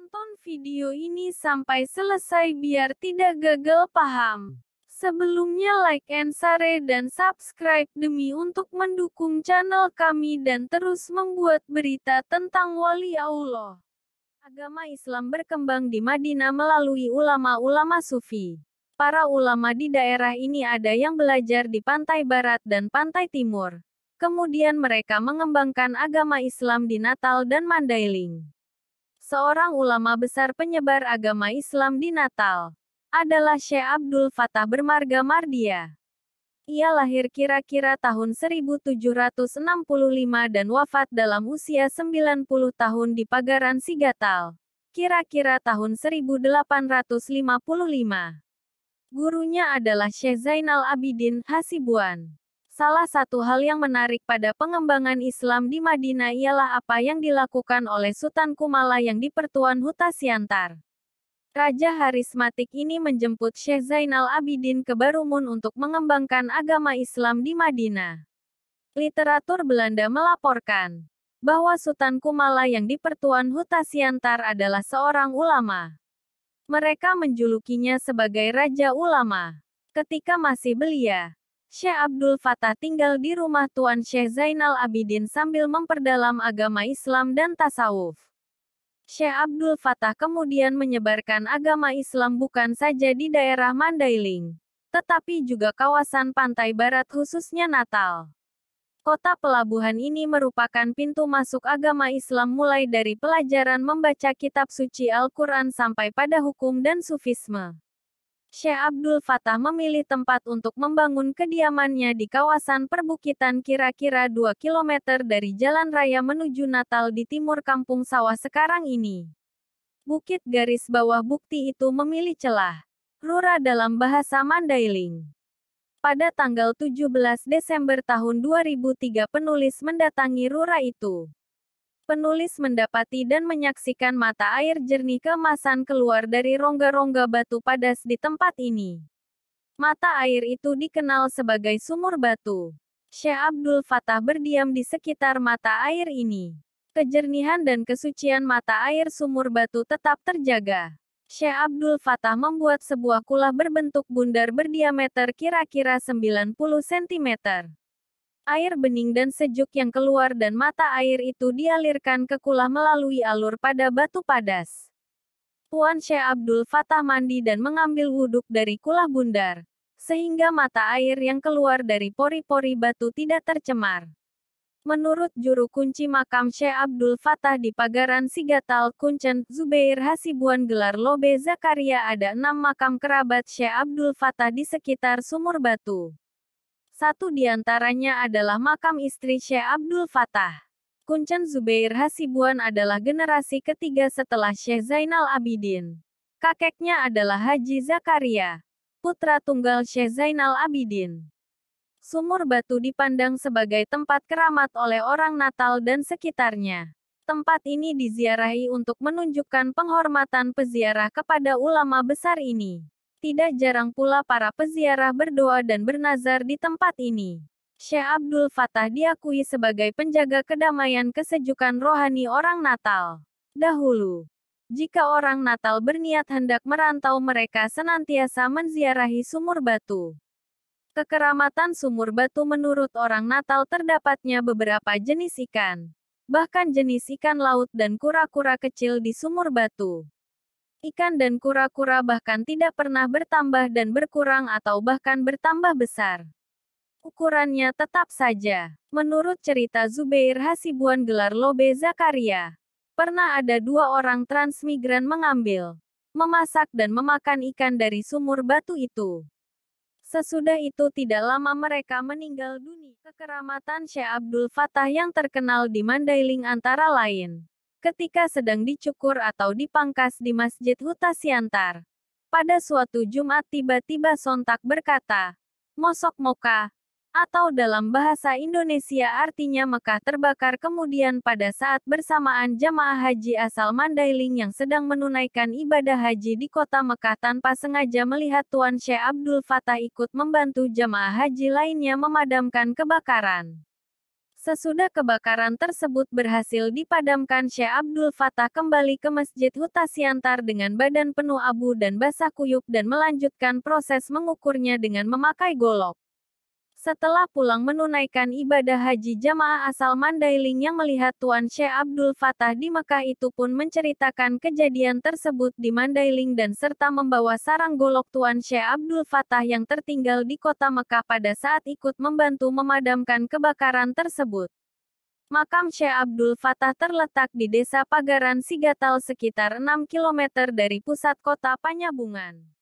Tonton video ini sampai selesai biar tidak gagal paham. Sebelumnya like and share dan subscribe demi untuk mendukung channel kami dan terus membuat berita tentang wali Allah. Agama Islam berkembang di Madinah melalui ulama-ulama sufi. Para ulama di daerah ini ada yang belajar di pantai barat dan pantai timur. Kemudian mereka mengembangkan agama Islam di Natal dan Mandailing. Seorang ulama besar penyebar agama Islam di Natal adalah Syekh Abdul Fattah bermarga Mardia. Ia lahir kira-kira tahun 1765 dan wafat dalam usia 90 tahun di Pagaran Sigatal, kira-kira tahun 1855. Gurunya adalah Syekh Zainal Abidin Hasibuan. Salah satu hal yang menarik pada pengembangan Islam di Madinah ialah apa yang dilakukan oleh Sultan Kumala yang dipertuan Huta Siantar. Raja harismatik ini menjemput Syekh Zainal Abidin ke Barumun untuk mengembangkan agama Islam di Madinah. Literatur Belanda melaporkan bahwa Sultan Kumala yang dipertuan Huta Siantar adalah seorang ulama. Mereka menjulukinya sebagai Raja Ulama. Ketika masih belia, Syekh Abdul Fattah tinggal di rumah Tuan Syekh Zainal Abidin sambil memperdalam agama Islam dan tasawuf. Syekh Abdul Fattah kemudian menyebarkan agama Islam bukan saja di daerah Mandailing, tetapi juga kawasan pantai barat khususnya Natal. Kota pelabuhan ini merupakan pintu masuk agama Islam mulai dari pelajaran membaca kitab suci Al-Quran sampai pada hukum dan sufisme. Syekh Abdul Fattah memilih tempat untuk membangun kediamannya di kawasan perbukitan kira-kira 2 km dari jalan raya menuju Natal di timur kampung sawah sekarang ini. Bukit garis bawah bukti itu memilih celah Rura dalam bahasa Mandailing. Pada tanggal 17 Desember tahun 2003 penulis mendatangi Rura itu. Penulis mendapati dan menyaksikan mata air jernih keemasan keluar dari rongga-rongga batu padas di tempat ini. Mata air itu dikenal sebagai sumur batu. Syekh Abdul Fattah berdiam di sekitar mata air ini. Kejernihan dan kesucian mata air sumur batu tetap terjaga. Syekh Abdul Fattah membuat sebuah kulah berbentuk bundar berdiameter kira-kira 90 cm. Air bening dan sejuk yang keluar dan mata air itu dialirkan ke kulah melalui alur pada batu padas. Tuan Syekh Abdul Fattah mandi dan mengambil wuduk dari kulah bundar, sehingga mata air yang keluar dari pori-pori batu tidak tercemar. Menurut juru kunci makam Syekh Abdul Fattah di Pagaran Sigatal, Kuncen, Zubair Hasibuan gelar Lobe Zakaria ada 6 makam kerabat Syekh Abdul Fattah di sekitar sumur batu. Satu di antaranya adalah makam istri Syekh Abdul Fattah. Kuncen Zubair Hasibuan adalah generasi ketiga setelah Syekh Zainal Abidin. Kakeknya adalah Haji Zakaria, putra tunggal Syekh Zainal Abidin. Sumur batu dipandang sebagai tempat keramat oleh orang Natal dan sekitarnya. Tempat ini diziarahi untuk menunjukkan penghormatan peziarah kepada ulama besar ini. Tidak jarang pula para peziarah berdoa dan bernazar di tempat ini. Syekh Abdul Fattah diakui sebagai penjaga kedamaian kesejukan rohani orang Natal. Dahulu, jika orang Natal berniat hendak merantau mereka senantiasa menziarahi sumur batu. Kekeramatan sumur batu menurut orang Natal terdapatnya beberapa jenis ikan. Bahkan jenis ikan laut dan kura-kura kecil di sumur batu. Ikan dan kura-kura bahkan tidak pernah bertambah dan berkurang atau bahkan bertambah besar. Ukurannya tetap saja. Menurut cerita Zubair Hasibuan gelar Lobe Zakaria, pernah ada 2 orang transmigran mengambil, memasak dan memakan ikan dari sumur batu itu. Sesudah itu tidak lama mereka meninggal dunia. Kekeramatan Syekh Abdul Fattah yang terkenal di Mandailing antara lain. Ketika sedang dicukur atau dipangkas di Masjid Huta Siantar. Pada suatu Jumat tiba-tiba sontak berkata, "Mosok Moka," atau dalam bahasa Indonesia artinya Mekah terbakar. Kemudian pada saat bersamaan jamaah haji asal Mandailing yang sedang menunaikan ibadah haji di kota Mekah tanpa sengaja melihat Tuan Syekh Abdul Fattah ikut membantu jamaah haji lainnya memadamkan kebakaran. Sesudah kebakaran tersebut berhasil dipadamkan, Syekh Abdul Fattah kembali ke Masjid Huta Siantar dengan badan penuh abu dan basah kuyup dan melanjutkan proses mengukurnya dengan memakai golok. Setelah pulang menunaikan ibadah haji, jamaah asal Mandailing yang melihat Tuan Syekh Abdul Fattah di Mekah itu pun menceritakan kejadian tersebut di Mandailing dan serta membawa sarang golok Tuan Syekh Abdul Fattah yang tertinggal di kota Mekah pada saat ikut membantu memadamkan kebakaran tersebut. Makam Syekh Abdul Fattah terletak di Desa Pagaran Sigatal sekitar 6 km dari pusat kota Panyabungan.